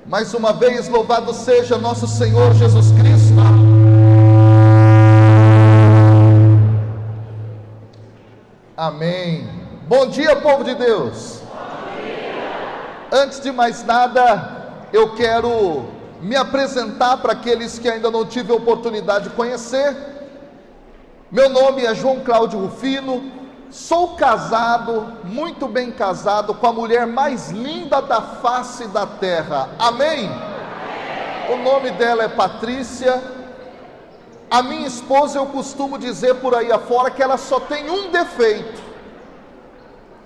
Mais uma vez, louvado seja nosso Senhor Jesus Cristo. Amém. Bom dia, povo de Deus. Bom dia. Antes de mais nada, eu quero me apresentar para aqueles que ainda não tive a oportunidade de conhecer. Meu nome é João Cláudio Rufino. Sou casado, muito bem casado, com a mulher mais linda da face da terra. Amém? O nome dela é Patrícia. A minha esposa, eu costumo dizer por aí afora que ela só tem um defeito: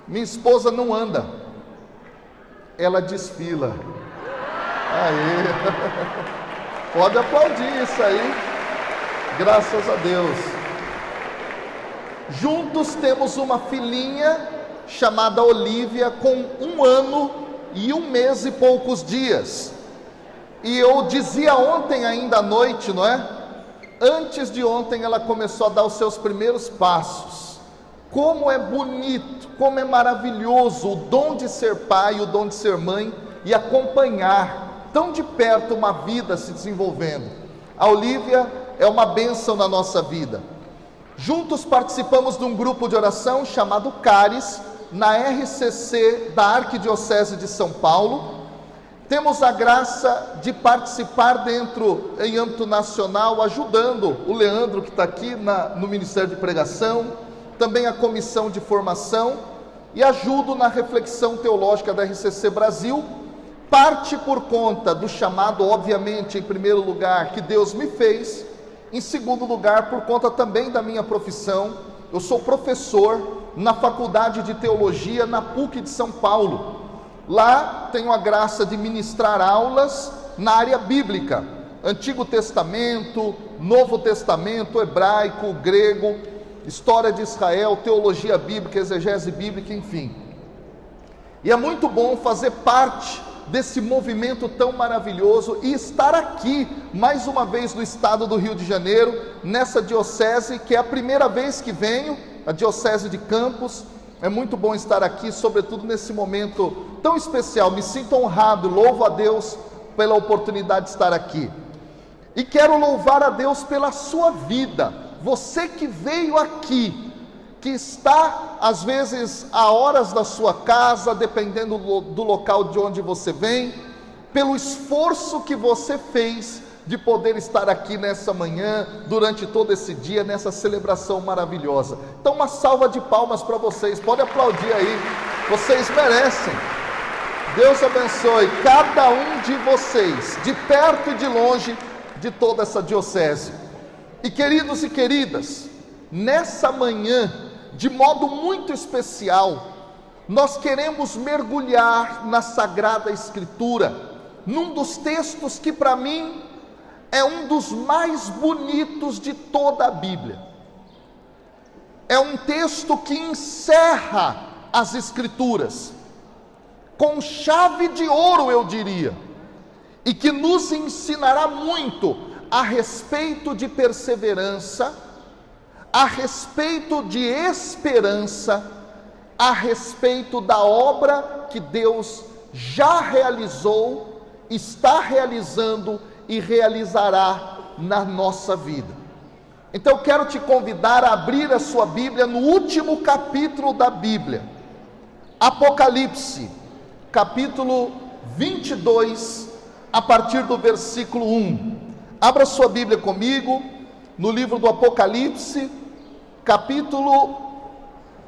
minha esposa não anda, ela desfila. Aí, pode aplaudir isso aí, graças a Deus. Juntos temos uma filhinha chamada Olívia, com 1 ano e 1 mês e poucos dias. E eu dizia ontem ainda à noite, não é? Antes de ontem ela começou a dar os seus primeiros passos. Como é bonito, como é maravilhoso o dom de ser pai, o dom de ser mãe e acompanhar tão de perto uma vida se desenvolvendo. A Olívia é uma bênção na nossa vida. Juntos participamos de um grupo de oração chamado Caris, na RCC da Arquidiocese de São Paulo. Temos a graça de participar em âmbito nacional, ajudando o Leandro, que está aqui no Ministério de Pregação, também a comissão de formação, e ajudo na reflexão teológica da RCC Brasil, parte por conta do chamado, obviamente, em primeiro lugar, que Deus me fez. Em segundo lugar, por conta também da minha profissão. Eu sou professor na Faculdade de Teologia na PUC de São Paulo. Lá tenho a graça de ministrar aulas na área bíblica, Antigo Testamento, Novo Testamento, hebraico, grego, história de Israel, teologia bíblica, exegese bíblica, enfim. E é muito bom fazer parte desse movimento tão maravilhoso e estar aqui mais uma vez no estado do Rio de Janeiro, nessa diocese que é a primeira vez que venho, a diocese de Campos. É muito bom estar aqui, sobretudo nesse momento tão especial. Me sinto honrado, louvo a Deus pela oportunidade de estar aqui. E quero louvar a Deus pela sua vida, você que veio aqui, que está às vezes a horas da sua casa, dependendo do local de onde você vem, pelo esforço que você fez de poder estar aqui nessa manhã, durante todo esse dia, nessa celebração maravilhosa. Então uma salva de palmas para vocês, pode aplaudir aí, vocês merecem. Deus abençoe cada um de vocês, de perto e de longe, de toda essa diocese. E queridos e queridas, nessa manhã, de modo muito especial, nós queremos mergulhar na Sagrada Escritura, num dos textos que para mim é um dos mais bonitos de toda a Bíblia. É um texto que encerra as Escrituras, com chave de ouro, eu diria, e que nos ensinará muito a respeito de perseverança, a respeito de esperança, a respeito da obra que Deus já realizou, está realizando e realizará na nossa vida. Então eu quero te convidar a abrir a sua Bíblia no último capítulo da Bíblia, Apocalipse, capítulo 22, a partir do versículo 1. Abra sua Bíblia comigo, no livro do Apocalipse, capítulo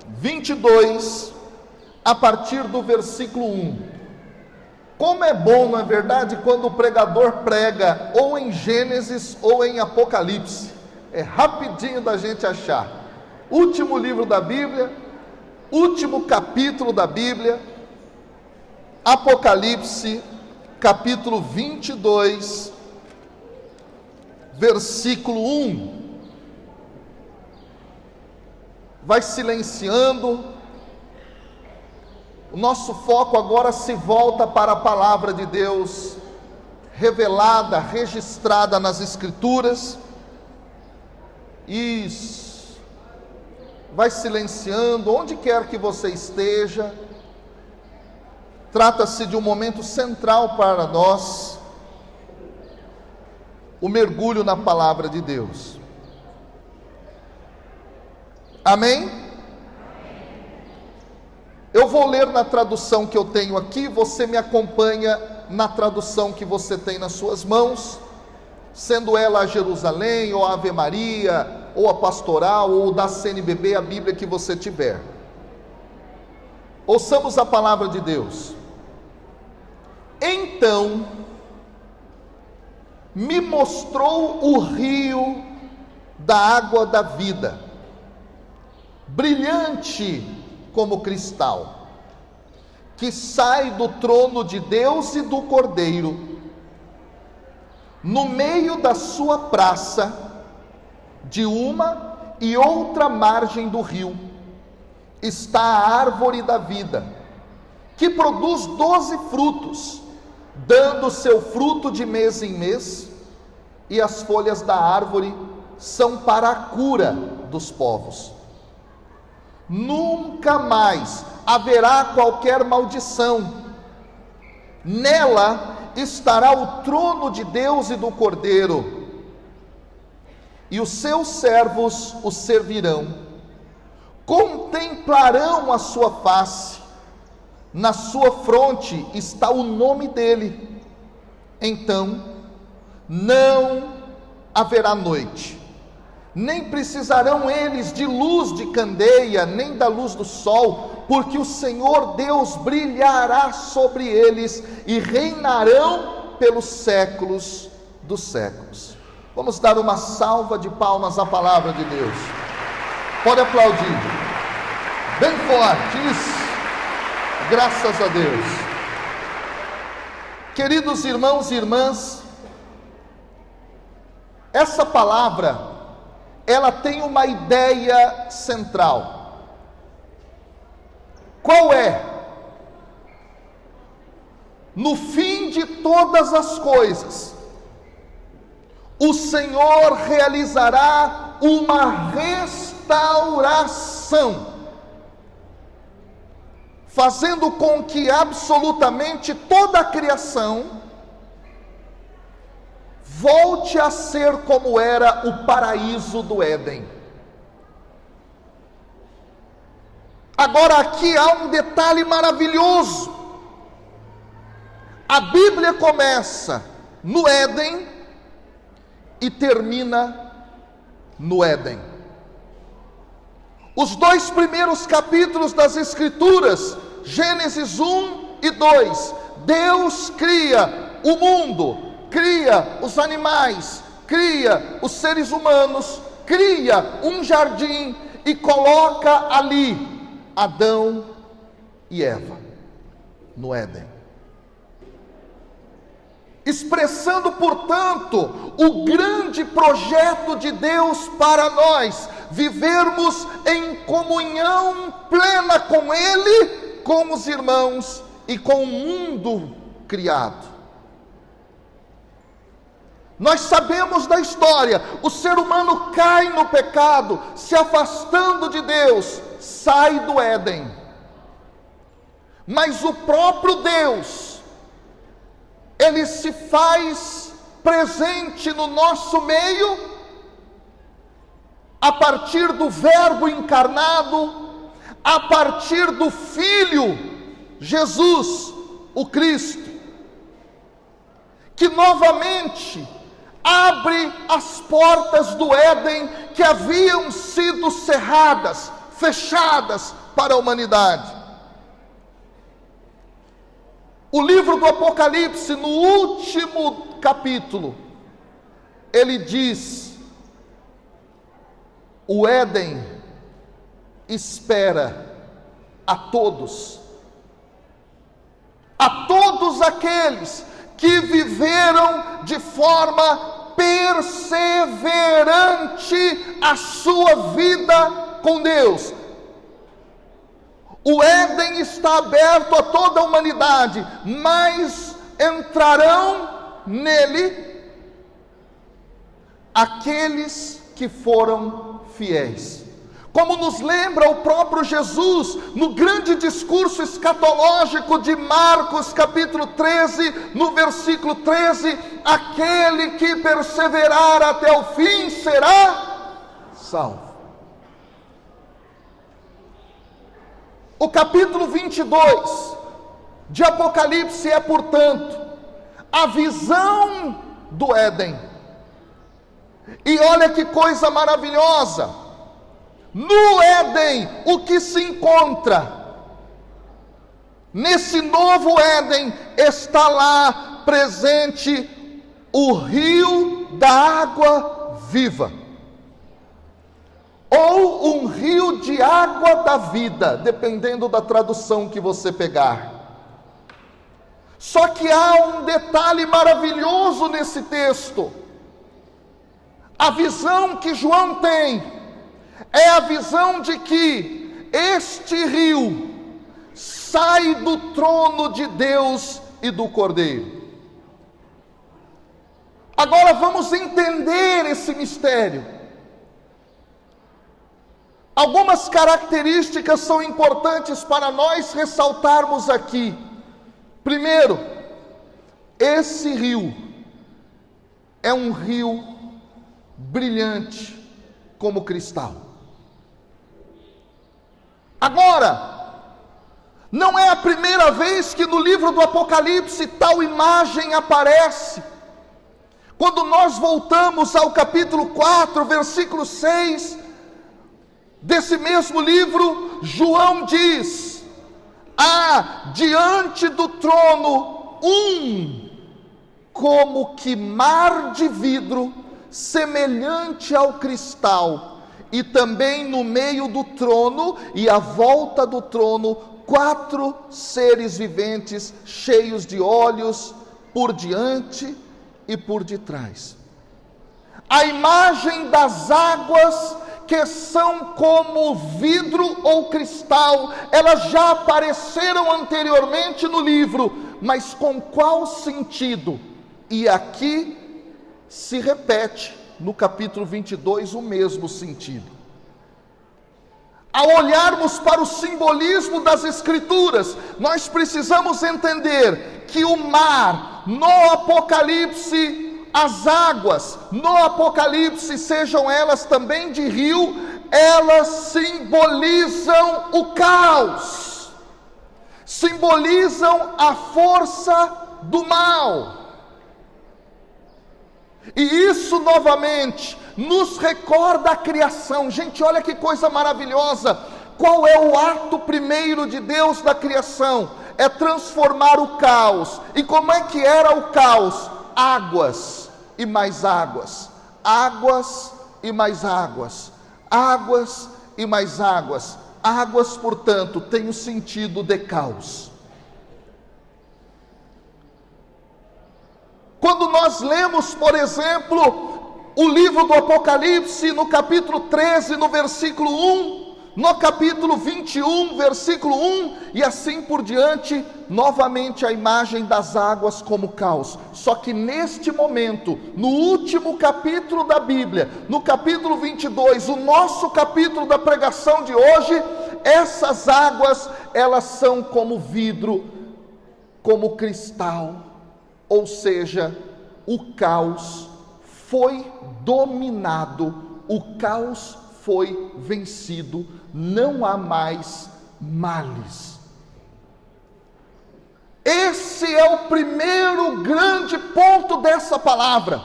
22, a partir do versículo 1. Como é bom, não é verdade, quando o pregador prega ou em Gênesis ou em Apocalipse. É rapidinho da gente achar. Último livro da Bíblia, último capítulo da Bíblia, Apocalipse, capítulo 22, versículo 1. Vai silenciando. O nosso foco agora se volta para a palavra de Deus, revelada, registrada nas Escrituras. Isso. Vai silenciando, onde quer que você esteja. Trata-se de um momento central para nós, o mergulho na palavra de Deus. Amém? Eu vou ler na tradução que eu tenho aqui, você me acompanha na tradução que você tem nas suas mãos, sendo ela a Jerusalém, ou a Ave Maria, ou a Pastoral, ou da CNBB, a Bíblia que você tiver. Ouçamos a palavra de Deus. Então me mostrou o rio da água da vida, brilhante como cristal, que sai do trono de Deus e do Cordeiro. No meio da sua praça, de uma e outra margem do rio, está a árvore da vida, que produz 12 frutos, dando seu fruto de mês em mês, e as folhas da árvore são para a cura dos povos. Nunca mais haverá qualquer maldição. Nela estará o trono de Deus e do Cordeiro, e os seus servos o servirão. Contemplarão a sua face, na sua fronte está o nome dele. Então não haverá noite, nem precisarão eles de luz de candeia, nem da luz do sol, porque o Senhor Deus brilhará sobre eles e reinarão pelos séculos dos séculos. Vamos dar uma salva de palmas à palavra de Deus. Pode aplaudir bem forte, isso. Graças a Deus. Queridos irmãos e irmãs, essa palavra, ela tem uma ideia central. Qual é? No fim de todas as coisas, o Senhor realizará uma restauração, fazendo com que absolutamente toda a criação volte a ser como era o paraíso do Éden. Agora aqui há um detalhe maravilhoso. A Bíblia começa no Éden e termina no Éden. Os dois primeiros capítulos das Escrituras, Gênesis 1 e 2, Deus cria o mundo, cria os animais, cria os seres humanos, cria um jardim e coloca ali Adão e Eva, no Éden. Expressando, portanto, o grande projeto de Deus para nós, vivermos em comunhão plena com Ele, com os irmãos e com o mundo criado. Nós sabemos da história, o ser humano cai no pecado, se afastando de Deus, sai do Éden. Mas o próprio Deus, Ele se faz presente no nosso meio, a partir do Verbo encarnado, a partir do Filho, Jesus, o Cristo, que novamente abre as portas do Éden que haviam sido cerradas, fechadas para a humanidade. O livro do Apocalipse, no último capítulo, ele diz: o Éden espera a todos aqueles que viveram de forma perseverante a sua vida com Deus. O Éden está aberto a toda a humanidade, mas entrarão nele aqueles que foram fiéis. Como nos lembra o próprio Jesus no grande discurso escatológico de Marcos capítulo 13, no versículo 13: aquele que perseverar até o fim será salvo. O capítulo 22 de Apocalipse é, portanto, a visão do Éden. E olha que coisa maravilhosa! No Éden, o que se encontra? Nesse novo Éden está lá presente o rio da água viva, ou um rio de água da vida, dependendo da tradução que você pegar. Só que há um detalhe maravilhoso nesse texto. A visão que João tem é a visão de que este rio sai do trono de Deus e do Cordeiro. Agora vamos entender esse mistério. Algumas características são importantes para nós ressaltarmos aqui. Primeiro, esse rio é um rio brilhante como cristal. Agora, não é a primeira vez que no livro do Apocalipse tal imagem aparece. Quando nós voltamos ao capítulo 4, versículo 6, desse mesmo livro, João diz: há diante do trono como que mar de vidro, semelhante ao cristal, e também no meio do trono e à volta do trono 4 seres viventes cheios de olhos por diante e por detrás. A imagem das águas, que são como vidro ou cristal, elas já apareceram anteriormente no livro, mas com qual sentido? E aqui se repete no capítulo 22 o mesmo sentido. Ao olharmos para o simbolismo das Escrituras, nós precisamos entender que o mar, no Apocalipse, as águas, no Apocalipse, sejam elas também de rio, elas simbolizam o caos, simbolizam a força do mal. E isso novamente nos recorda a criação. Gente, olha que coisa maravilhosa. Qual é o ato primeiro de Deus da criação? É transformar o caos. E como é que era o caos? Águas e mais águas, águas e mais águas, águas e mais águas. Águas, portanto, tem o sentido de caos. Quando nós lemos, por exemplo, o livro do Apocalipse, no capítulo 13, no versículo 1, no capítulo 21, versículo 1, e assim por diante, novamente a imagem das águas como caos. Só que neste momento, no último capítulo da Bíblia, no capítulo 22, o nosso capítulo da pregação de hoje, essas águas, elas são como vidro, como cristal. Ou seja, o caos foi dominado, o caos foi vencido, não há mais males. Esse é o primeiro grande ponto dessa palavra.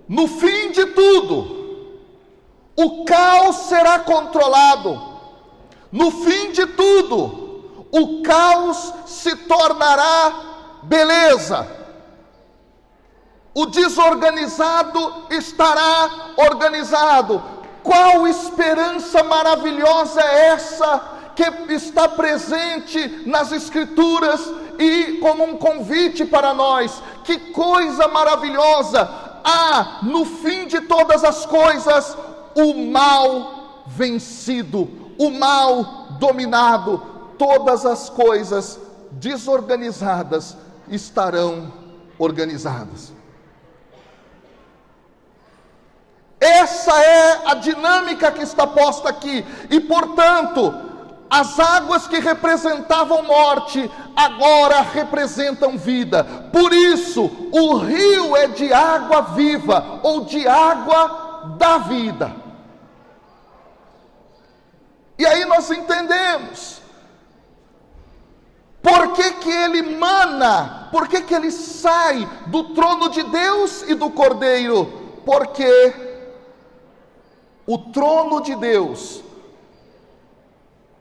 No fim de tudo, o caos será controlado. No fim de tudo, o caos se tornará beleza. O desorganizado estará organizado. Qual esperança maravilhosa é essa que está presente nas Escrituras e como um convite para nós? Que coisa maravilhosa! No fim de todas as coisas, o mal vencido, o mal dominado, todas as coisas desorganizadas estarão organizadas. Essa é a dinâmica que está posta aqui. E portanto, as águas que representavam morte, agora representam vida. Por isso, o rio é de água viva, ou de água da vida. E aí nós entendemos por que ele mana, por que ele sai do trono de Deus e do Cordeiro. Porque o trono de Deus,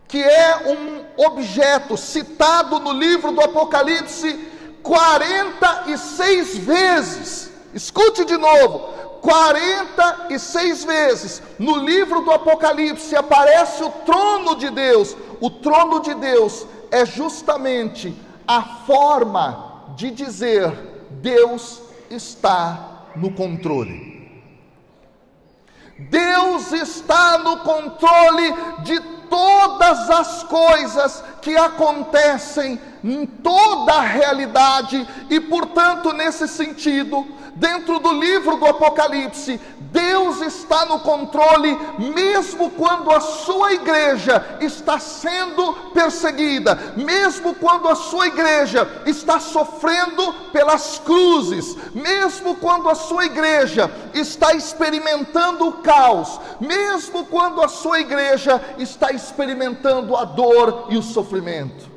que é um objeto citado no livro do Apocalipse 46 vezes, escute de novo, 46 vezes no livro do Apocalipse aparece o trono de Deus. O trono de Deus é justamente a forma de dizer: Deus está no controle. Deus está no controle de todas as coisas que acontecem em toda a realidade. E portanto, nesse sentido, dentro do livro do Apocalipse, Deus está no controle, mesmo quando a sua igreja está sendo perseguida, mesmo quando a sua igreja está sofrendo pelas cruzes, mesmo quando a sua igreja está experimentando o caos, mesmo quando a sua igreja está experimentando a dor e o sofrimento.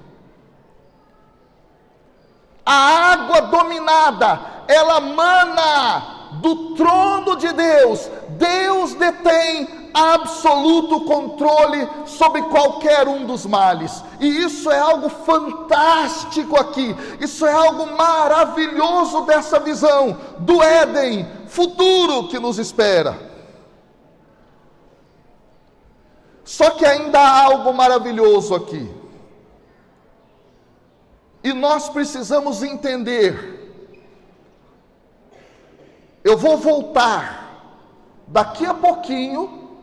A água dominada, ela mana do trono de Deus. Deus detém absoluto controle sobre qualquer um dos males. E isso é algo fantástico aqui. Isso é algo maravilhoso dessa visão do Éden futuro que nos espera. Só que ainda há algo maravilhoso aqui. E nós precisamos entender. Eu vou voltar daqui a pouquinho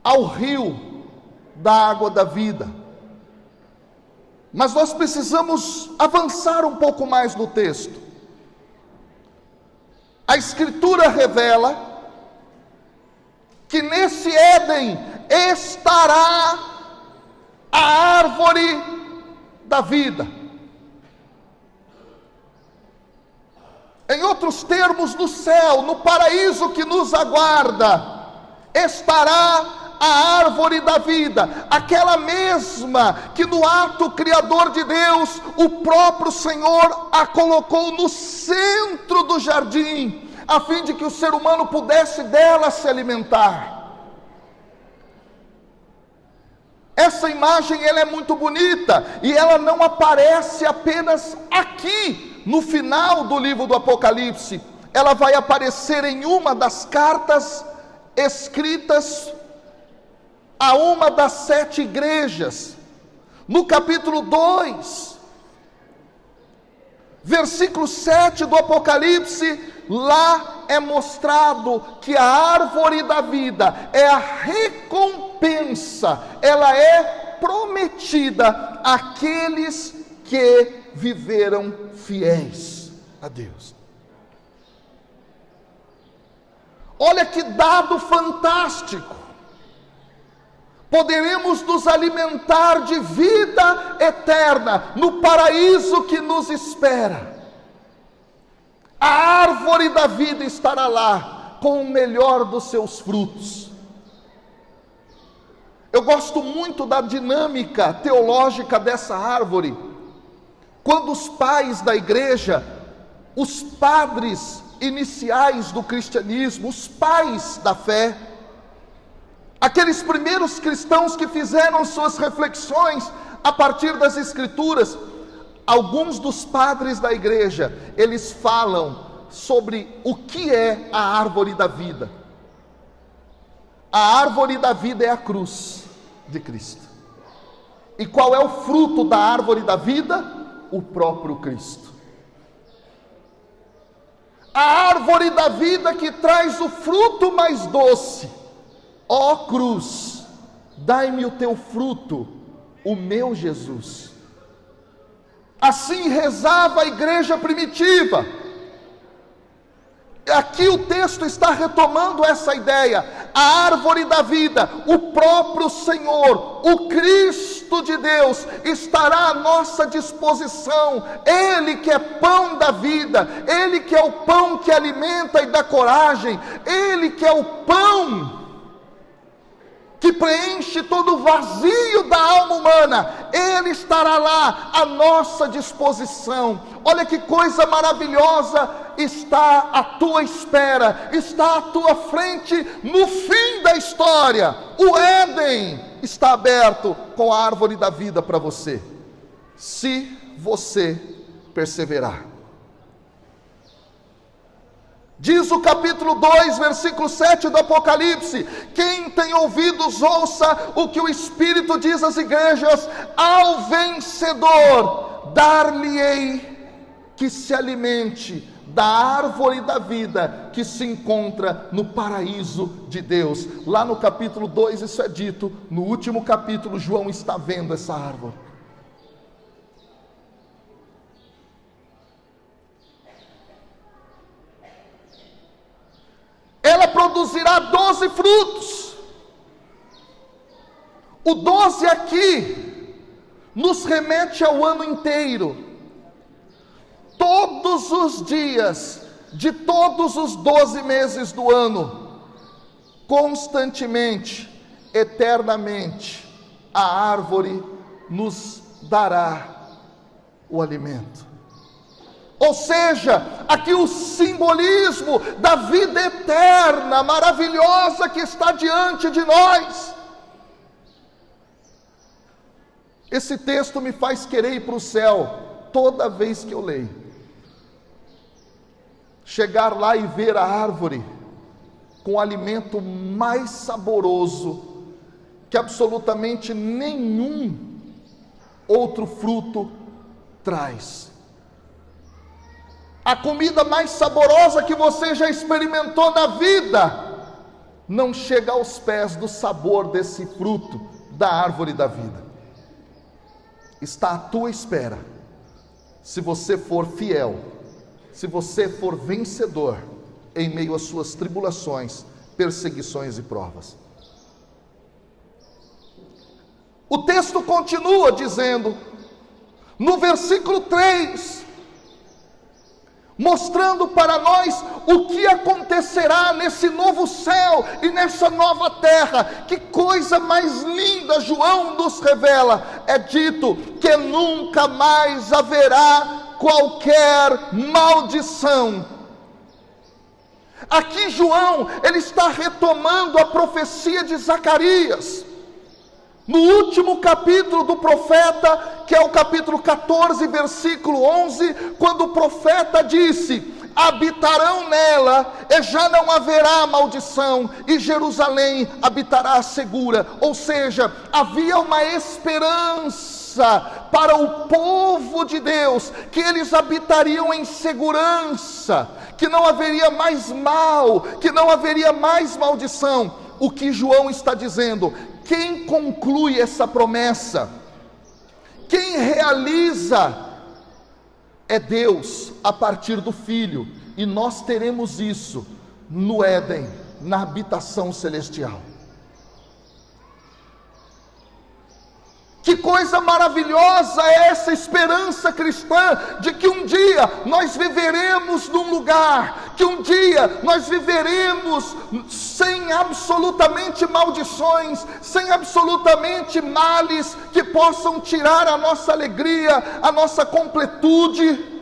ao rio da água da vida. Mas nós precisamos avançar um pouco mais no texto. A Escritura revela que nesse Éden estará a árvore da vida. Em outros termos, no céu, no paraíso que nos aguarda, estará a árvore da vida, aquela mesma que no ato criador de Deus, o próprio Senhor a colocou no centro do jardim, a fim de que o ser humano pudesse dela se alimentar. Essa imagem, ela é muito bonita, e ela não aparece apenas aqui, no final do livro do Apocalipse. Ela vai aparecer em uma das cartas escritas a uma das 7 igrejas. No capítulo 2, versículo 7 do Apocalipse, lá é mostrado que a árvore da vida é a recompensa, ela é prometida àqueles que viveram fiéis a Deus. Olha que dado fantástico! Poderemos nos alimentar de vida eterna no paraíso que nos espera. A árvore da vida estará lá com o melhor dos seus frutos. Eu gosto muito da dinâmica teológica dessa árvore. Quando os pais da igreja, os padres iniciais do cristianismo, os pais da fé, aqueles primeiros cristãos que fizeram suas reflexões a partir das Escrituras, alguns dos padres da igreja, eles falam sobre o que é a árvore da vida. A árvore da vida é a cruz de Cristo. E qual é o fruto da árvore da vida? O próprio Cristo. A árvore da vida que traz o fruto mais doce. Ó cruz, dai-me o teu fruto, o meu Jesus. Assim rezava a igreja primitiva. Aqui o texto está retomando essa ideia. A árvore da vida, o próprio Senhor, o Cristo de Deus, estará à nossa disposição. Ele que é pão da vida, Ele que é o pão que alimenta e dá coragem, Ele que é o pão que preenche todo o vazio da alma humana, Ele estará lá à nossa disposição. Olha que coisa maravilhosa está à tua espera, está à tua frente no fim da história. O Éden está aberto com a árvore da vida para você, se você perseverar. Diz o capítulo 2, versículo 7 do Apocalipse: quem tem ouvidos, ouça o que o Espírito diz às igrejas. Ao vencedor dar-lhe-ei que se alimente da árvore da vida que se encontra no paraíso de Deus. Lá no capítulo 2 isso é dito. No último capítulo, João está vendo essa árvore. Ela produzirá 12 frutos. O 12 aqui nos remete ao ano inteiro. Todos os dias de todos os 12 meses do ano, constantemente, eternamente, a árvore nos dará o alimento. Ou seja, aqui o simbolismo da vida eterna, maravilhosa que está diante de nós. Esse texto me faz querer ir para o céu toda vez que eu leio. Chegar lá e ver a árvore com o alimento mais saboroso que absolutamente nenhum outro fruto traz. A comida mais saborosa que você já experimentou na vida não chega aos pés do sabor desse fruto da árvore da vida. Está à tua espera, se você for fiel, se você for vencedor em meio às suas tribulações, perseguições e provas. O texto continua dizendo, no versículo 3, mostrando para nós o que acontecerá nesse novo céu e nessa nova terra. Que coisa mais linda João nos revela. É dito que nunca mais haverá qualquer maldição. Aqui João, ele está retomando a profecia de Zacarias. No último capítulo do profeta, que é o capítulo 14, versículo 11, quando o profeta disse: habitarão nela, e já não haverá maldição, e Jerusalém habitará segura. Ou seja, havia uma esperança para o povo de Deus, que eles habitariam em segurança, que não haveria mais mal, que não haveria mais maldição. O que João está dizendo? Quem conclui essa promessa, quem realiza, é Deus a partir do Filho, e nós teremos isso no Éden, na habitação celestial. Que coisa maravilhosa é essa esperança cristã, de que um dia nós viveremos num lugar, que um dia nós viveremos sem absolutamente maldições, sem absolutamente males que possam tirar a nossa alegria, a nossa completude.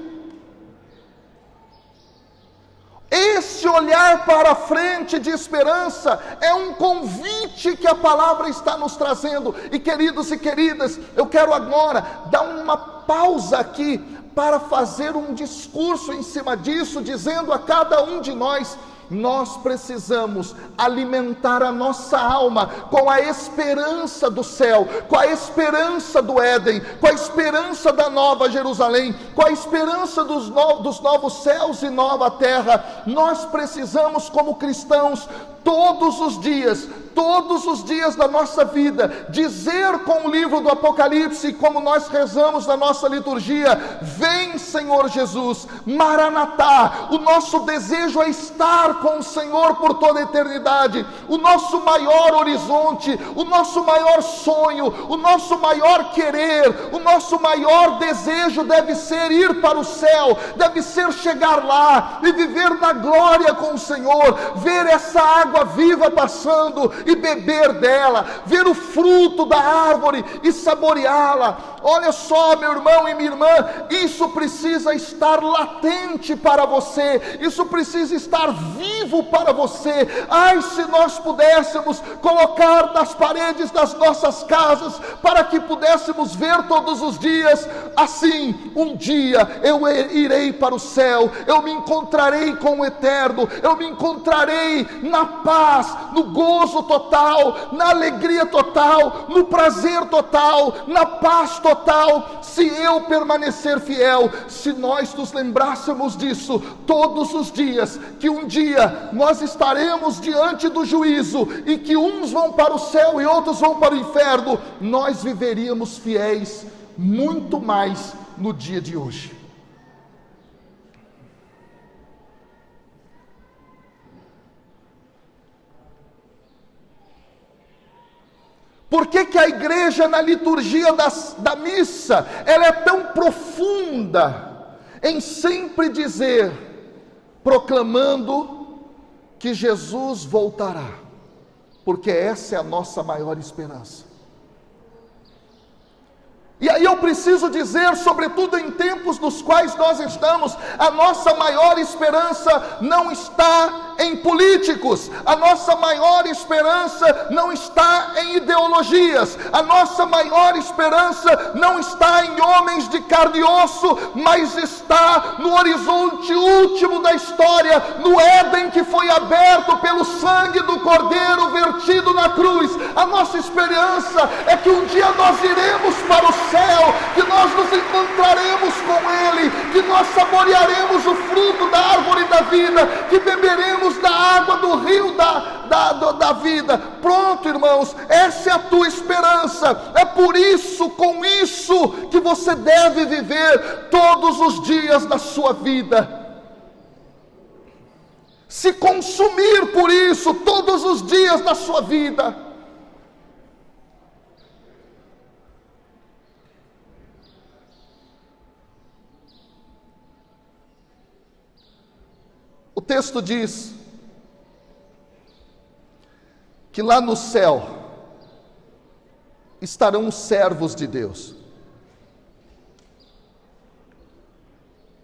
Esse olhar para frente de esperança é um convite que a palavra está nos trazendo. E queridos e queridas, eu quero agora dar uma pausa aqui para fazer um discurso em cima disso, dizendo a cada um de nós: nós precisamos alimentar a nossa alma com a esperança do céu, com a esperança do Éden, com a esperança da nova Jerusalém, com a esperança dos novos céus e nova terra. Nós precisamos, como cristãos, todos os dias, todos os dias da nossa vida, dizer com o livro do Apocalipse, como nós rezamos na nossa liturgia: vem Senhor Jesus, Maranatá. O nosso desejo é estar com o Senhor por toda a eternidade. O nosso maior horizonte, o nosso maior sonho, o nosso maior querer, o nosso maior desejo deve ser ir para o céu, deve ser chegar lá e viver na glória com o Senhor, ver essa água viva passando e beber dela, ver o fruto da árvore e saboreá-la. Olha só, meu irmão e minha irmã, isso precisa estar latente para você, isso precisa estar vivo para você. Ai, se nós pudéssemos colocar nas paredes das nossas casas, para que pudéssemos ver todos os dias, assim: um dia eu irei para o céu, eu me encontrarei com o Eterno, eu me encontrarei na paz, no gozo total, na alegria total, no prazer total, na paz total, se eu permanecer fiel. Se nós nos lembrássemos disso todos os dias, que um dia nós estaremos diante do juízo, e que uns vão para o céu e outros vão para o inferno, nós viveríamos fiéis muito mais no dia de hoje. Por que a igreja, na liturgia da missa, ela é tão profunda em sempre dizer, proclamando que Jesus voltará? Porque essa é a nossa maior esperança. E aí eu preciso dizer, sobretudo em tempos nos quais nós estamos, a nossa maior esperança não está em políticos, a nossa maior esperança não está em ideologias, a nossa maior esperança não está em homens de carne e osso, mas está no horizonte último da história, no Éden que foi aberto pelo sangue do Cordeiro vertido na cruz. A nossa esperança é que um dia nós iremos para o céu, que nós nos encontraremos com Ele, que nós saborearemos o fruto da árvore da vida, que beberemos da água do rio da vida. Pronto, irmãos, essa é a tua esperança. É por isso, com isso, que você deve viver todos os dias da sua vida. Se consumir por isso todos os dias da sua vida. O texto diz que lá no céu estarão os servos de Deus.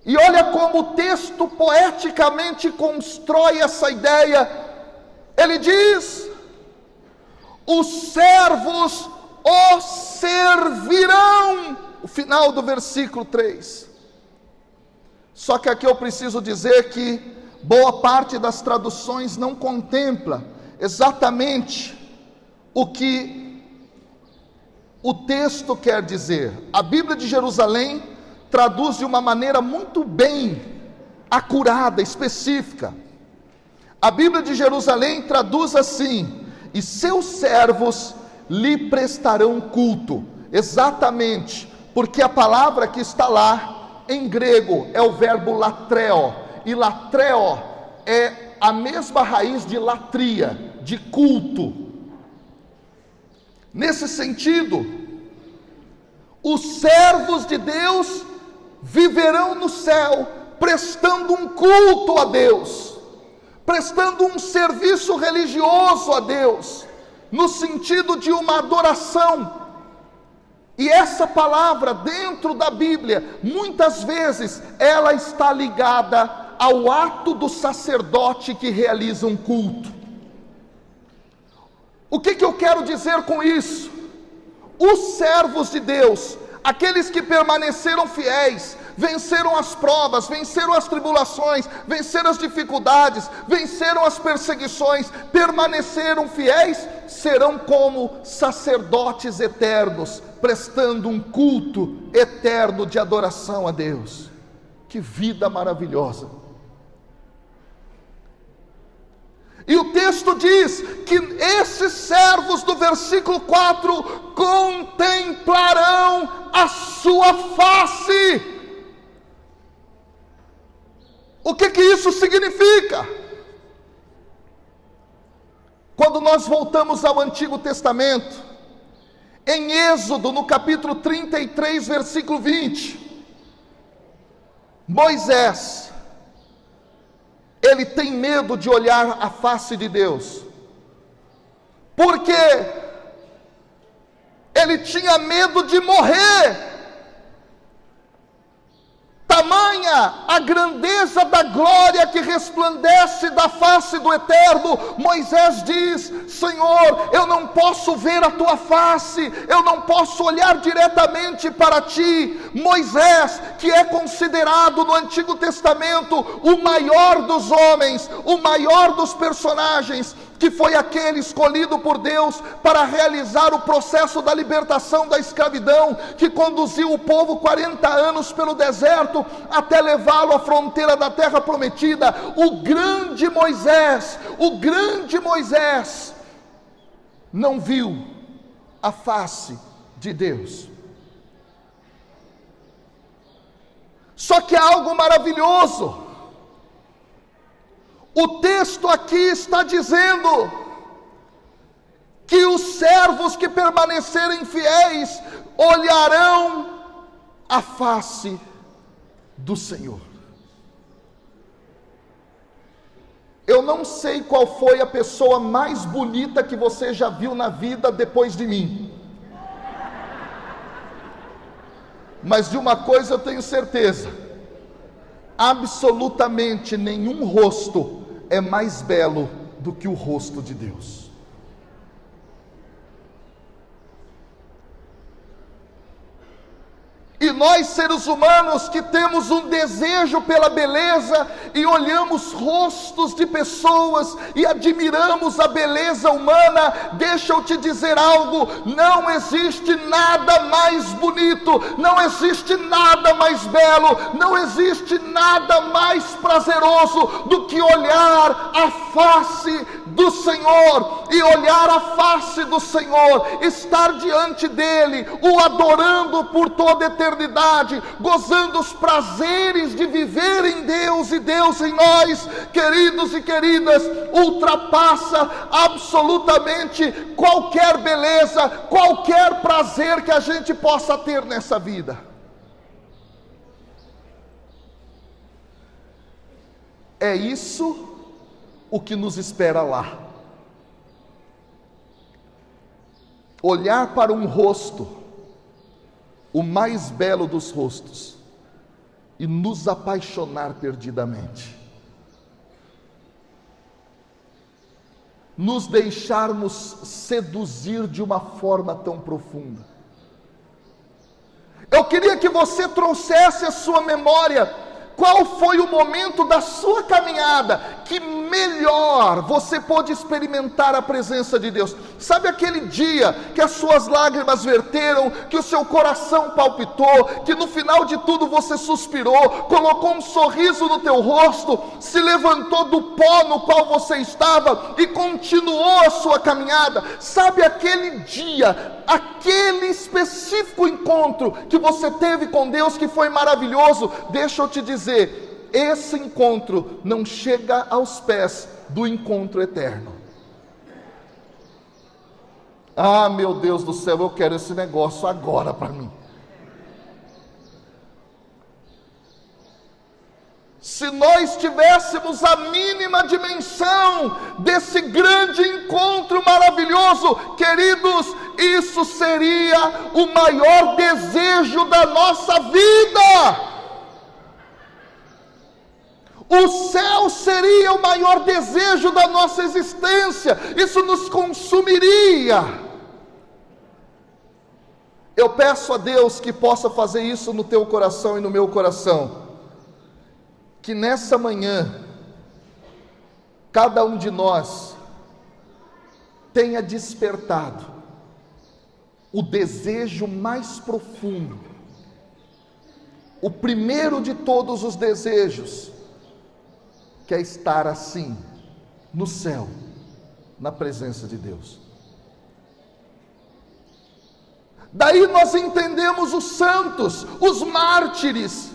E olha como o texto poeticamente constrói essa ideia. Ele diz: os servos o servirão. O final do versículo 3. Só que aqui eu preciso dizer que boa parte das traduções não contempla exatamente o que o texto quer dizer. A Bíblia de Jerusalém traduz de uma maneira muito bem acurada, específica. A Bíblia de Jerusalém traduz assim: e seus servos lhe prestarão culto. Exatamente, porque a palavra que está lá em grego é o verbo latreo, e latreo é a mesma raiz de latria, de culto. Nesse sentido, os servos de Deus viverão no céu, prestando um culto a Deus, prestando um serviço religioso a Deus, no sentido de uma adoração. E essa palavra dentro da Bíblia, muitas vezes, ela está ligada ao ato do sacerdote que realiza um culto. O que eu quero dizer com isso? Os servos de Deus, aqueles que permaneceram fiéis, venceram as provas, venceram as tribulações, venceram as dificuldades, venceram as perseguições, permaneceram fiéis, serão como sacerdotes eternos, prestando um culto eterno de adoração a Deus. Que vida maravilhosa! E o texto diz que esses servos do versículo 4 contemplarão a sua face. O que isso significa? Quando nós voltamos ao Antigo Testamento, em Êxodo, no capítulo 33, versículo 20, Moisés, ele tem medo de olhar a face de Deus, porque ele tinha medo de morrer. Tamanha a grandeza da glória que resplandece da face do Eterno. Moisés diz: Senhor, eu não posso ver a tua face, eu não posso olhar diretamente para ti. Moisés, que é considerado no Antigo Testamento o maior dos homens, o maior dos personagens, que foi aquele escolhido por Deus para realizar o processo da libertação da escravidão, que conduziu o povo 40 anos pelo deserto, até levá-lo à fronteira da terra prometida. O grande Moisés não viu a face de Deus. Só que há algo maravilhoso. O texto aqui está dizendo que os servos que permanecerem fiéis olharão a face do Senhor. Eu não sei qual foi a pessoa mais bonita que você já viu na vida depois de mim, mas de uma coisa eu tenho certeza: absolutamente nenhum rosto é mais belo do que o rosto de Deus. E nós, seres humanos, que temos um desejo pela beleza e olhamos rostos de pessoas e admiramos a beleza humana, deixa eu te dizer algo: não existe nada mais bonito, não existe nada mais belo, não existe nada mais prazeroso do que olhar a face do Senhor. E olhar a face do Senhor, estar diante dele, o adorando por toda a eternidade, gozando os prazeres de viver em Deus e Deus em nós, queridos e queridas, ultrapassa absolutamente qualquer beleza, qualquer prazer que a gente possa ter nessa vida. É isso o que nos espera lá. Olhar para um rosto, o mais belo dos rostos, e nos apaixonar perdidamente, nos deixarmos seduzir de uma forma tão profunda. Eu queria que você trouxesse à sua memória qual foi o momento da sua caminhada que melhor você pôde experimentar a presença de Deus. Sabe aquele dia que as suas lágrimas verteram, que o seu coração palpitou, que no final de tudo você suspirou, colocou um sorriso no teu rosto, se levantou do pó no qual você estava e continuou a sua caminhada? Sabe aquele dia, aquele específico encontro que você teve com Deus que foi maravilhoso? Deixa eu te dizer, esse encontro não chega aos pés do encontro eterno. Ah, meu Deus do céu, eu quero esse negócio agora para mim. Se nós tivéssemos a mínima dimensão desse grande encontro maravilhoso, queridos, isso seria o maior desejo da nossa vida. O céu seria o maior desejo da nossa existência. Isso nos consumiria. Eu peço a Deus que possa fazer isso no teu coração e no meu coração. Que nessa manhã, cada um de nós tenha despertado o desejo mais profundo, o primeiro de todos os desejos, que é estar assim, no céu, na presença de Deus. Daí nós entendemos os santos, os mártires,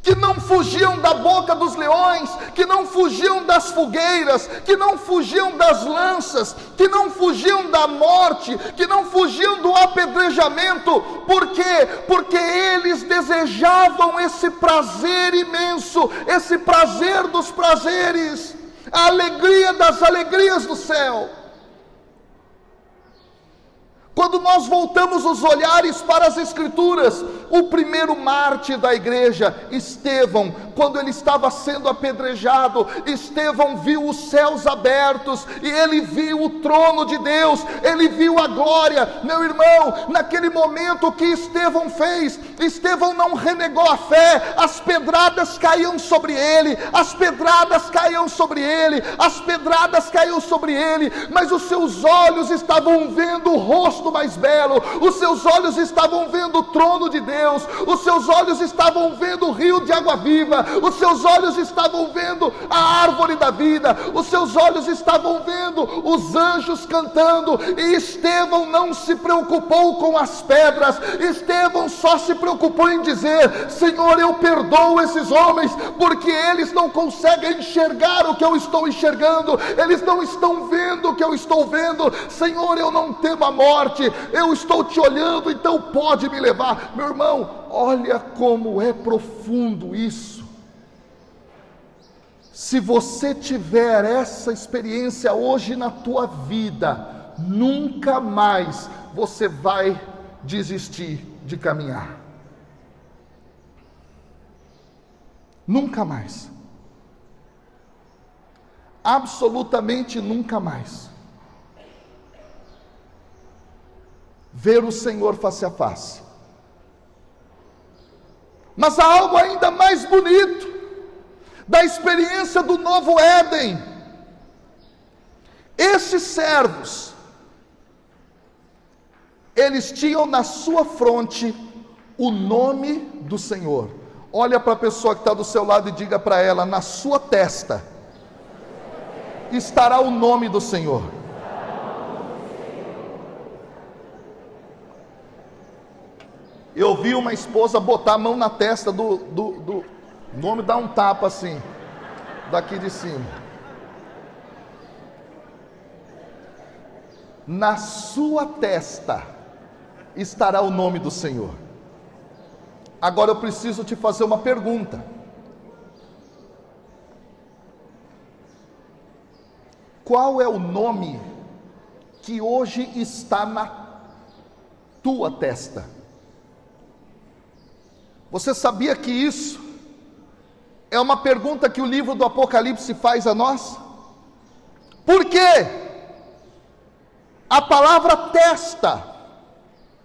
que não fugiam da boca dos leões, que não fugiam das fogueiras, que não fugiam das lanças, que não fugiam da morte, que não fugiam do apedrejamento. Por quê? Porque eles desejavam esse prazer imenso, esse prazer dos prazeres, a alegria das alegrias do céu. Quando nós voltamos os olhares para as Escrituras, o primeiro mártir da igreja, Estevão, quando ele estava sendo apedrejado, Estevão viu os céus abertos, e ele viu o trono de Deus, ele viu a glória. Meu irmão, naquele momento o que Estevão fez? Estevão não renegou a fé, as pedradas caíam sobre ele, as pedradas caíam sobre ele, as pedradas caíam sobre ele, mas os seus olhos estavam vendo o rosto mais belo, os seus olhos estavam vendo o trono de Deus, os seus olhos estavam vendo o rio de água viva, os seus olhos estavam vendo a árvore da vida, os seus olhos estavam vendo os anjos cantando. E Estevão não se preocupou com as pedras, Estevão só se preocupou em dizer: Senhor, eu perdoo esses homens, porque eles não conseguem enxergar o que eu estou enxergando, eles não estão vendo o que eu estou vendo. Senhor, eu não temo a morte, eu estou te olhando, então pode me levar. Meu irmão, olha como é profundo isso. Se você tiver essa experiência hoje na tua vida, nunca mais você vai desistir de caminhar. Nunca mais. Absolutamente nunca mais. Ver o Senhor face a face. Mas há algo ainda mais bonito da experiência do novo Éden. Esses servos, eles tinham na sua fronte o nome do Senhor. Olha para a pessoa que está do seu lado e diga para ela: na sua testa estará o nome do Senhor. Eu vi uma esposa botar a mão na testa do nome, dar um tapa assim, daqui de cima. Na sua testa estará o nome do Senhor. Agora eu preciso te fazer uma pergunta. Qual é o nome que hoje está na tua testa? Você sabia que isso é uma pergunta que o livro do Apocalipse faz a nós? Por quê? A palavra testa,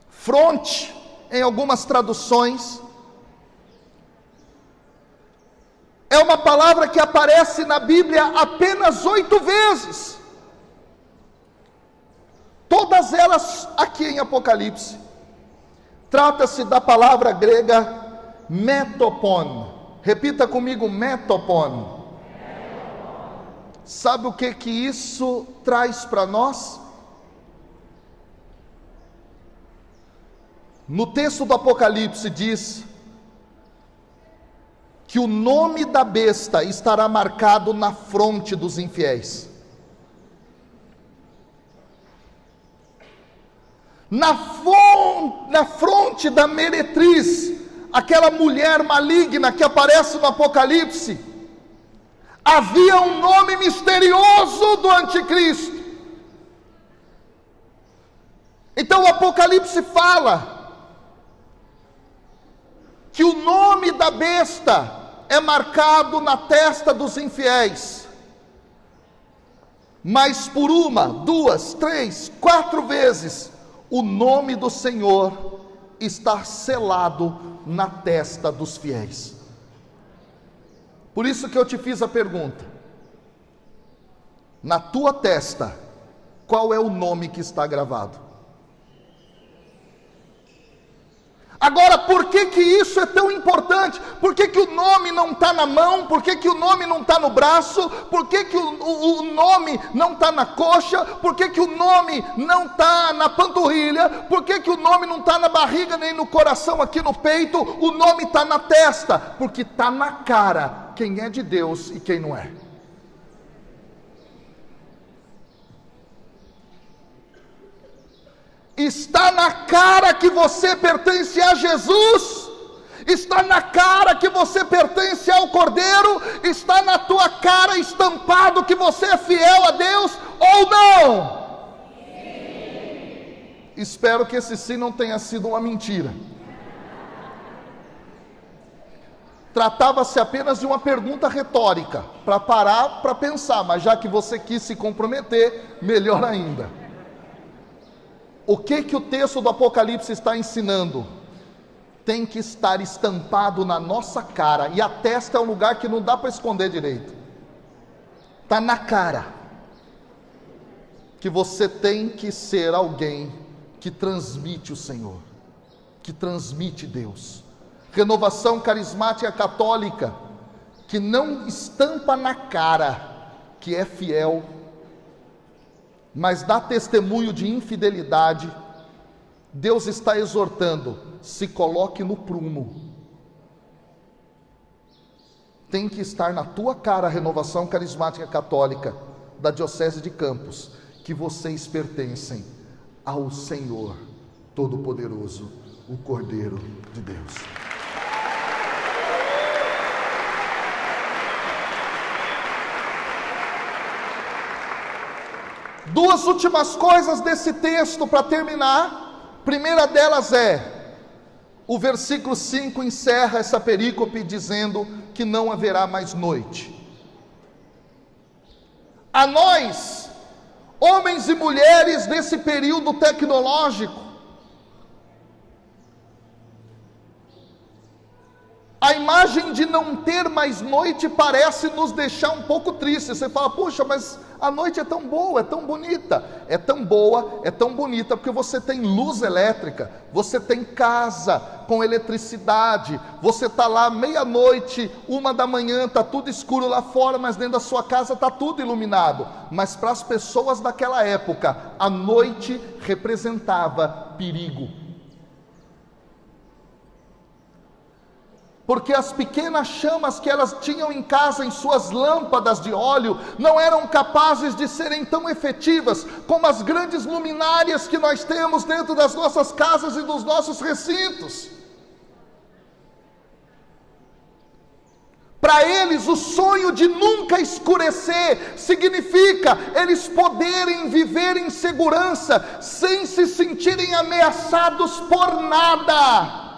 fronte, em algumas traduções, é uma palavra que aparece na Bíblia apenas 8 vezes. Todas elas aqui em Apocalipse. Trata-se da palavra grega metopon. Repita comigo: metopon. Sabe o que isso traz para nós? No texto do Apocalipse diz que o nome da besta estará marcado na fronte dos infiéis. Na fronte da meretriz, aquela mulher maligna que aparece no Apocalipse, havia um nome misterioso do anticristo. Então o Apocalipse fala que o nome da besta é marcado na testa dos infiéis, mas por 1, 2, 3, 4 vezes o nome do Senhor está selado na testa dos fiéis. Por isso que eu te fiz a pergunta: na tua testa, qual é o nome que está gravado? Agora por que que isso é tão importante? Por que que o nome não está na mão? Por que que o nome não está no braço? Por que que o nome não está na coxa? Por que que o nome não está na panturrilha? Por que que o nome não está na barriga nem no coração, aqui no peito? O nome está na testa, porque está na cara quem é de Deus e quem não é. Está na cara que você pertence a Jesus, está na cara que você pertence ao Cordeiro, está na tua cara estampado que você é fiel a Deus ou não? Sim. Espero que esse sim não tenha sido uma mentira. Tratava-se apenas de uma pergunta retórica, para parar para pensar, mas já que você quis se comprometer, melhor ainda. O que que o texto do Apocalipse está ensinando? Tem que estar estampado na nossa cara, e a testa é um lugar que não dá para esconder direito. Está na cara que você tem que ser alguém que transmite o Senhor, que transmite Deus. Renovação carismática católica, que não estampa na cara que é fiel, mas dá testemunho de infidelidade. Deus está exortando: se coloque no prumo. Tem que estar na tua cara a renovação carismática católica da Diocese de Campos, que vocês pertencem ao Senhor Todo-Poderoso, o Cordeiro de Deus. Duas últimas coisas desse texto para terminar. Primeira delas é, o versículo 5 encerra essa perícope dizendo que não haverá mais noite. A nós, homens e mulheres desse período tecnológico, a imagem de não ter mais noite parece nos deixar um pouco tristes. Você fala: puxa, mas a noite é tão boa, é tão bonita. É tão boa, é tão bonita, porque você tem luz elétrica, você tem casa com eletricidade, você está lá meia-noite, 1h, está tudo escuro lá fora, mas dentro da sua casa está tudo iluminado. Mas para as pessoas daquela época, a noite representava perigo. Porque as pequenas chamas que elas tinham em casa, em suas lâmpadas de óleo, não eram capazes de serem tão efetivas como as grandes luminárias que nós temos dentro das nossas casas e dos nossos recintos. Para eles, o sonho de nunca escurecer significa eles poderem viver em segurança, sem se sentirem ameaçados por nada.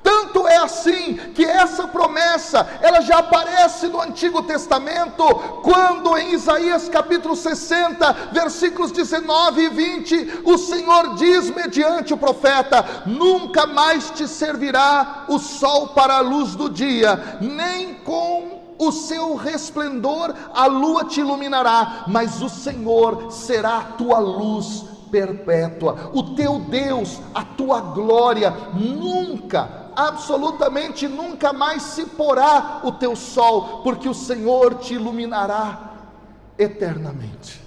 Tanto é assim que essa promessa, ela já aparece no Antigo Testamento, quando em Isaías capítulo 60, versículos 19 e 20, o Senhor diz mediante o profeta: nunca mais te servirá o sol para a luz do dia, nem com o seu resplendor a lua te iluminará, mas o Senhor será a tua luz perpétua, o teu Deus, a tua glória. Nunca, absolutamente nunca mais se porá o teu sol, porque o Senhor te iluminará eternamente.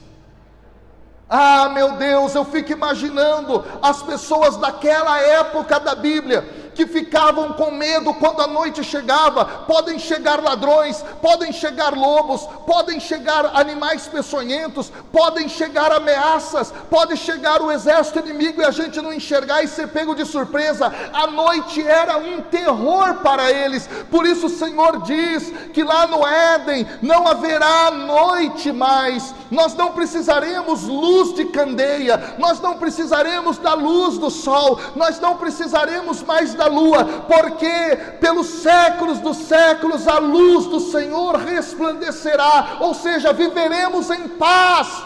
Ah, meu Deus, eu fico imaginando as pessoas daquela época da Bíblia, que ficavam com medo quando a noite chegava. Podem chegar ladrões, podem chegar lobos, podem chegar animais peçonhentos, podem chegar ameaças, pode chegar o exército inimigo e a gente não enxergar e ser pego de surpresa. A noite era um terror para eles. Por isso o Senhor diz que lá no Éden não haverá noite mais. Nós não precisaremos luz de candeia, nós não precisaremos da luz do sol, nós não precisaremos mais da lua, porque pelos séculos dos séculos a luz do Senhor resplandecerá, ou seja, viveremos em paz.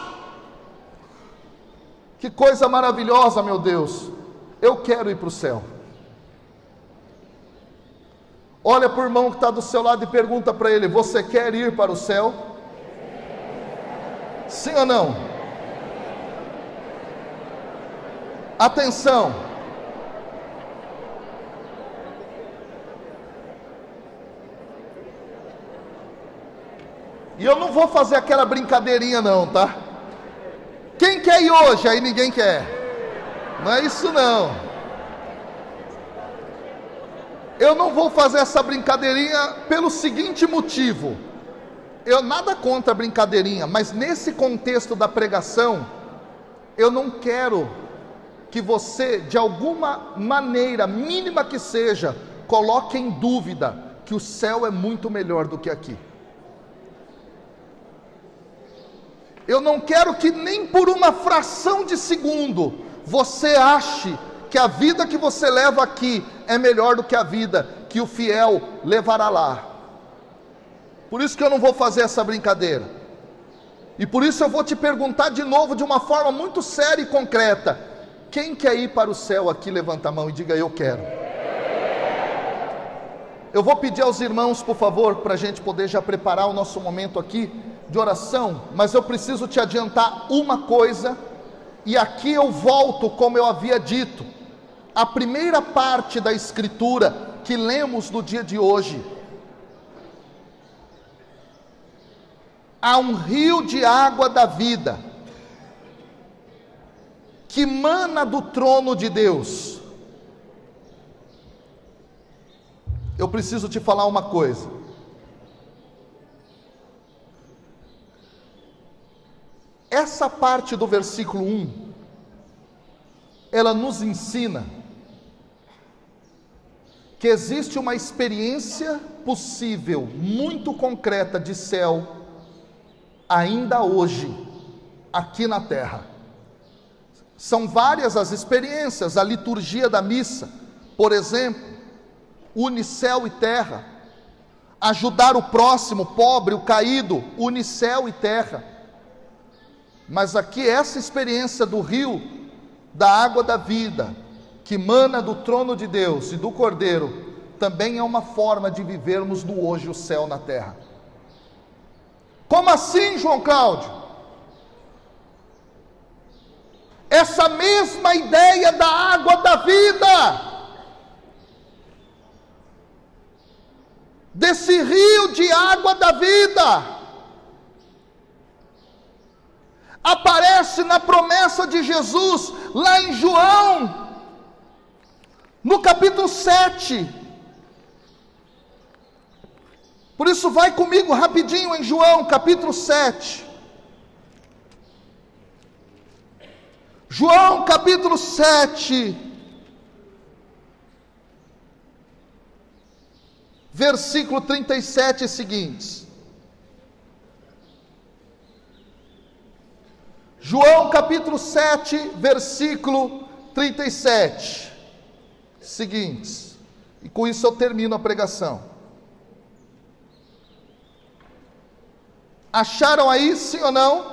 Que coisa maravilhosa, meu Deus! Eu quero ir para o céu. Olha para o irmão que está do seu lado e pergunta para ele: você quer ir para o céu? Sim ou não? Atenção! E eu não vou fazer aquela brincadeirinha não, tá? Quem quer ir hoje? Aí ninguém quer. Não é isso não. Eu não vou fazer essa brincadeirinha pelo seguinte motivo. Eu nada contra a brincadeirinha, mas nesse contexto da pregação, eu não quero que você, de alguma maneira, mínima que seja, coloque em dúvida que o céu é muito melhor do que aqui. Eu não quero que nem por uma fração de segundo você ache que a vida que você leva aqui é melhor do que a vida que o fiel levará lá. Por isso que eu não vou fazer essa brincadeira. E por isso eu vou te perguntar de novo de uma forma muito séria e concreta. Quem quer ir para o céu aqui? Levanta a mão e diga: eu quero. Eu vou pedir aos irmãos, por favor, para a gente poder já preparar o nosso momento aqui de oração, mas eu preciso te adiantar uma coisa, e aqui eu volto, como eu havia dito, a primeira parte da escritura que lemos no dia de hoje. Há um rio de água da vida, que mana do trono de Deus. Eu preciso te falar uma coisa. Essa parte do versículo 1, ela nos ensina que existe uma experiência possível, muito concreta de céu, ainda hoje, aqui na terra. São várias as experiências. A liturgia da missa, por exemplo, une céu e terra. Ajudar o próximo, pobre, o caído, une céu e terra. Mas aqui essa experiência do rio, da água da vida, que mana do trono de Deus e do Cordeiro, também é uma forma de vivermos no hoje o céu na terra. Como assim, João Cláudio? Essa mesma ideia da água da vida, desse rio de água da vida, aparece na promessa de Jesus, lá em João, no capítulo 7. Por isso vai comigo rapidinho em João, capítulo 7. João, capítulo 7, versículo 37 e seguintes. João capítulo 7, versículo 37, seguintes, e com isso eu termino a pregação. Acharam aí, sim ou não?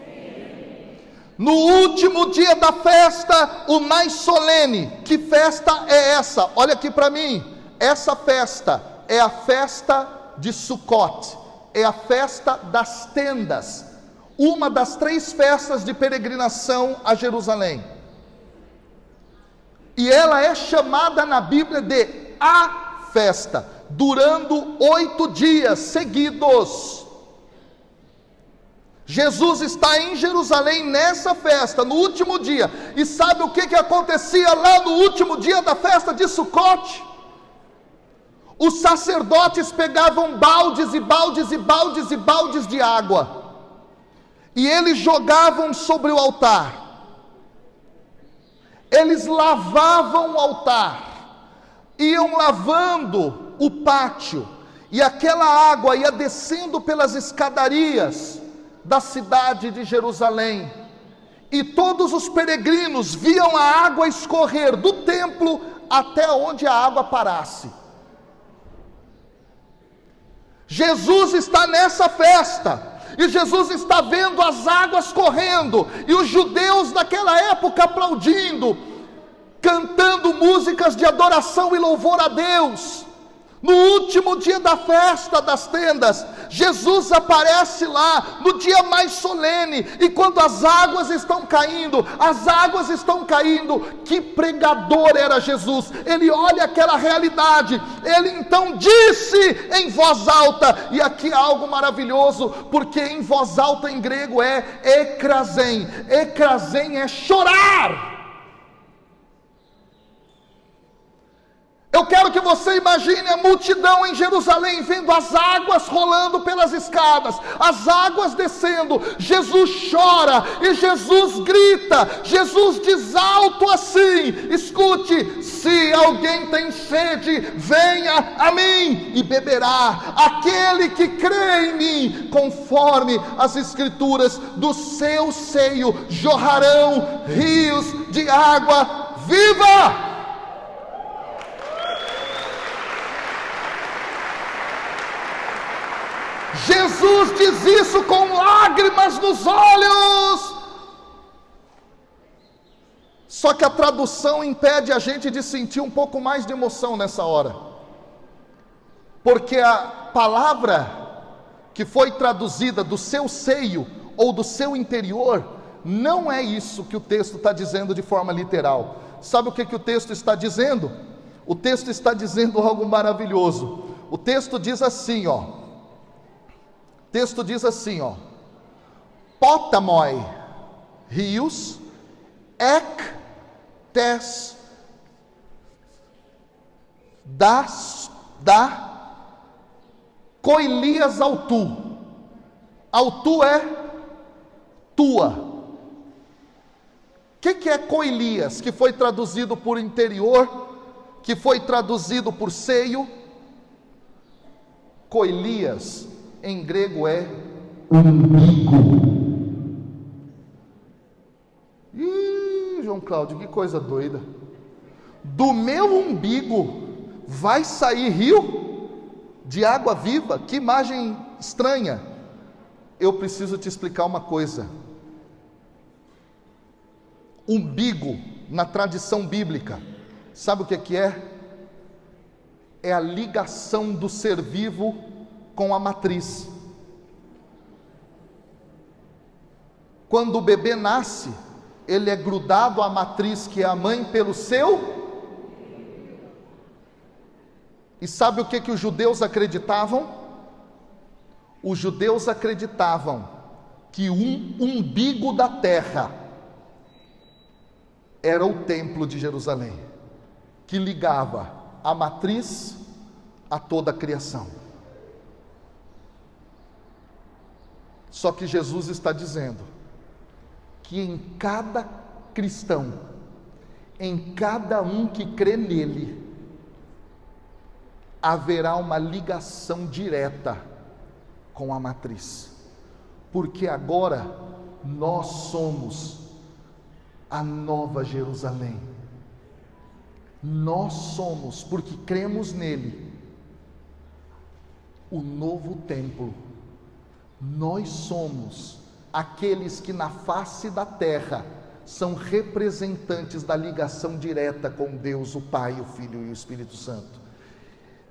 Sim. No último dia da festa, o mais solene. Que festa é essa? Olha aqui para mim. Essa festa é a festa de Sukkot, é a festa das tendas, uma das 3 festas de peregrinação a Jerusalém. E ela é chamada na Bíblia de a festa, durando 8 dias seguidos. Jesus está em Jerusalém nessa festa, no último dia. E sabe o que acontecia lá no último dia da festa de Sukkot? Os sacerdotes pegavam baldes e baldes e baldes e baldes de água, e eles jogavam sobre o altar. Eles lavavam o altar, iam lavando o pátio, e aquela água ia descendo pelas escadarias da cidade de Jerusalém, e todos os peregrinos viam a água escorrer do templo até onde a água parasse. Jesus está nessa festa, e Jesus está vendo as águas correndo, e os judeus daquela época aplaudindo, cantando músicas de adoração e louvor a Deus. No último dia da festa das tendas, Jesus aparece lá, no dia mais solene, e quando as águas estão caindo, que pregador era Jesus! Ele olha aquela realidade, ele então disse em voz alta, e aqui há algo maravilhoso, porque em voz alta em grego é ekrazen é chorar. Eu quero que você imagine a multidão em Jerusalém, vendo as águas rolando pelas escadas, as águas descendo, Jesus chora, e Jesus grita, Jesus diz alto assim, escute, se alguém tem sede, venha a mim e beberá, aquele que crê em mim, conforme as escrituras, do seu seio jorrarão rios de água viva. Jesus diz isso com lágrimas nos olhos. Só que a tradução impede a gente de sentir um pouco mais de emoção nessa hora, porque a palavra que foi traduzida do seu seio ou do seu interior, não é isso que o texto está dizendo de forma literal. Sabe o que o texto está dizendo? O texto está dizendo algo maravilhoso. O texto diz assim, potamoi, rios, tes, koilias autu. Autu é tua. O que é koilias? Que foi traduzido por interior, que foi traduzido por seio. Koilias em grego é umbigo. João Cláudio, que coisa doida. Do meu umbigo vai sair rio de água viva? Que imagem estranha. Eu preciso te explicar uma coisa. Umbigo, na tradição bíblica, sabe o que é? É a ligação do ser vivo com a matriz. Quando o bebê nasce, ele é grudado à matriz, que é a mãe, pelo seu. E sabe o que os judeus acreditavam? Os judeus acreditavam que um umbigo da terra era o templo de Jerusalém, que ligava a matriz a toda a criação. Só que Jesus está dizendo que em cada cristão, em cada um que crê nele, haverá uma ligação direta com a matriz, porque agora nós somos a nova Jerusalém. Nós somos, porque cremos nele, o novo templo. Nós somos aqueles que na face da terra são representantes da ligação direta com Deus, o Pai, o Filho e o Espírito Santo.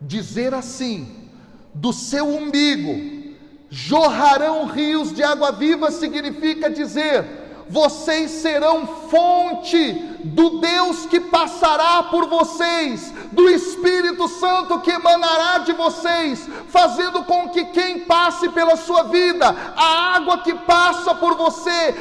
Dizer assim, do seu umbigo jorrarão rios de água viva, significa dizer, vocês serão fonte do Deus que passará por vocês, do Espírito Santo que emanará de vocês, fazendo com que quem passe pela sua vida, a água que passa por você,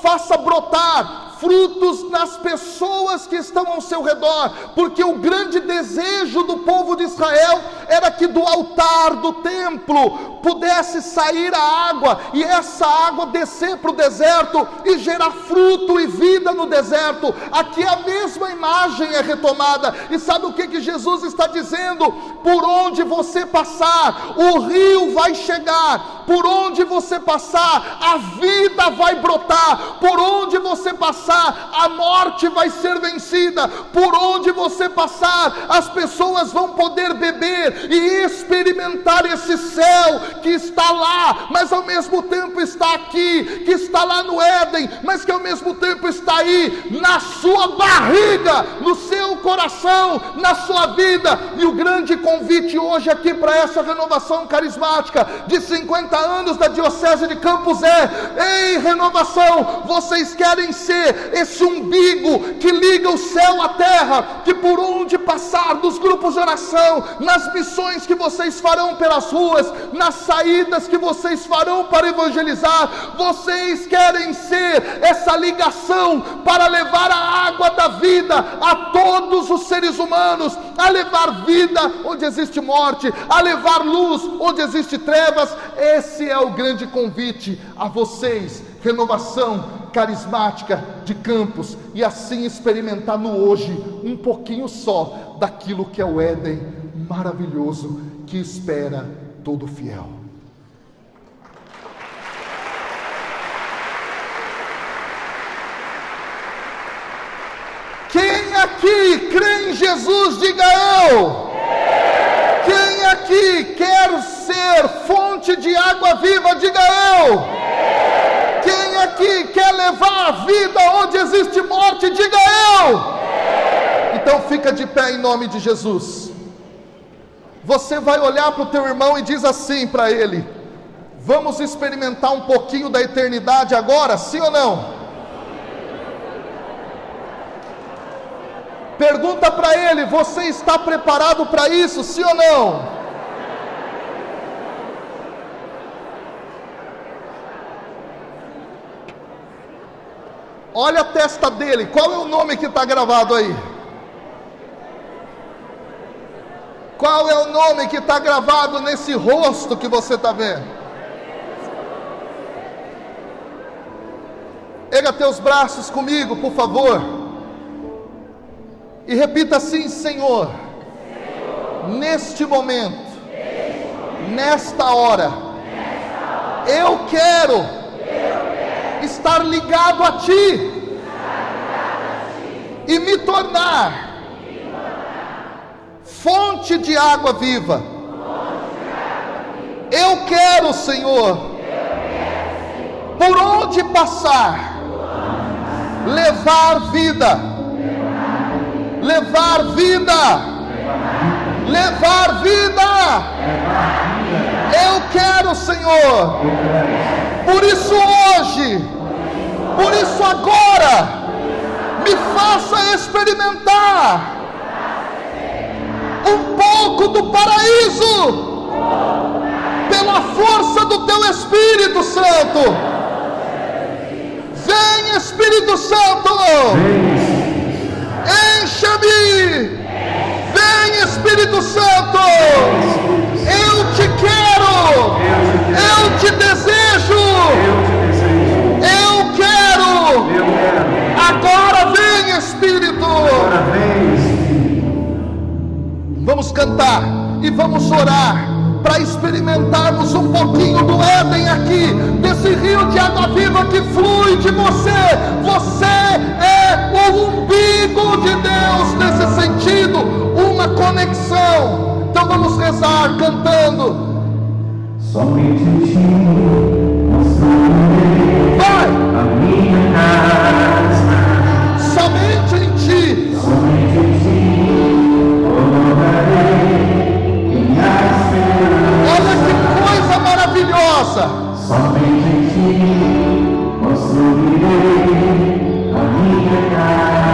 faça brotar frutos nas pessoas que estão ao seu redor, porque o grande desejo do povo de Israel era que do altar do templo pudesse sair a água, e essa água descer para o deserto e gerar fruto e vida no deserto. Aqui a mesma imagem é retomada, e sabe o que Jesus está dizendo? Por onde você passar, o rio vai chegar, por onde você passar, a vida vai brotar, por onde você passar, a morte vai ser vencida, por onde você passar, as pessoas vão poder beber e experimentar esse céu que está lá, mas ao mesmo tempo está aqui, que está lá no Éden, mas que ao mesmo tempo está aí, na sua barriga, no seu coração, na sua vida. E o grande convite hoje aqui para essa renovação carismática de 50 anos da Diocese de Campos ei, renovação, vocês querem ser esse umbigo que liga o céu à terra, que por onde passar, dos grupos de oração, nas missões que vocês farão pelas ruas, nas saídas que vocês farão para evangelizar, vocês querem ser essa ligação para levar a água da vida a todos os seres humanos, a levar vida onde existe morte, a levar luz onde existe trevas. Esse é o grande convite a vocês, renovação carismática de Campos, e assim experimentar no hoje um pouquinho só daquilo que é o Éden maravilhoso que espera todo fiel. Quem aqui crê em Jesus, diga eu. Quem aqui quer ser fonte de água viva, diga eu. Quem aqui quer levar a vida onde existe morte, diga eu. Então fica de pé em nome de Jesus. Você vai olhar para o teu irmão e diz assim para ele: vamos experimentar um pouquinho da eternidade agora, sim ou não? Pergunta para ele: você está preparado para isso, sim ou não? Olha a testa dele, qual é o nome que está gravado aí? Qual é o nome que está gravado nesse rosto que você está vendo? Erga teus braços comigo, por favor. E repita assim: Senhor, neste momento, nesta hora, eu quero estar ligado a Ti e me tornar fonte de água viva. Eu quero, Senhor, por onde passar, levar vida, levar vida, levar vida. Eu quero, Senhor. Por isso hoje, por isso agora, me faça experimentar um pouco do paraíso, pela força do Teu Espírito Santo. Vem, Espírito Santo, encha-me. Vem, Espírito Santo, eu te quero, eu te desejo, eu quero. Agora vem, Espírito. Vamos cantar e vamos orar para experimentarmos um pouquinho do Éden aqui, desse rio de água viva que flui de você. Você é o umbigo de Deus nesse sentido, uma conexão. Então vamos rezar cantando. Somente em Ti construirei a minha casa. Somente em Ti. Somente em Ti colocarei minha esperança. Olha que coisa maravilhosa. Somente em Ti construirei a minha casa.